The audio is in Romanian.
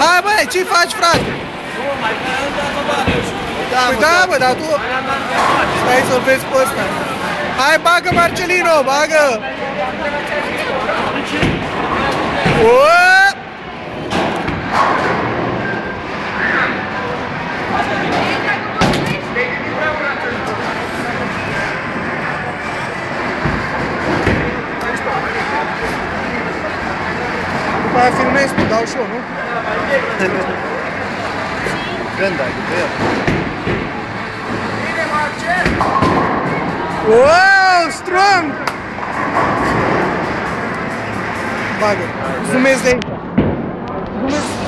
Hai, băi, ce faci, frate? Păi da, bă, dar tu... Stai să-l vezi pe ăsta. Hai, bagă, Marcelino, bagă! După aia filmezi tu, dau și eu, nu? Când ai, după el. Bine, Marcel! Wow, strong! Bagă, zoomezi de aici. Zoomezi.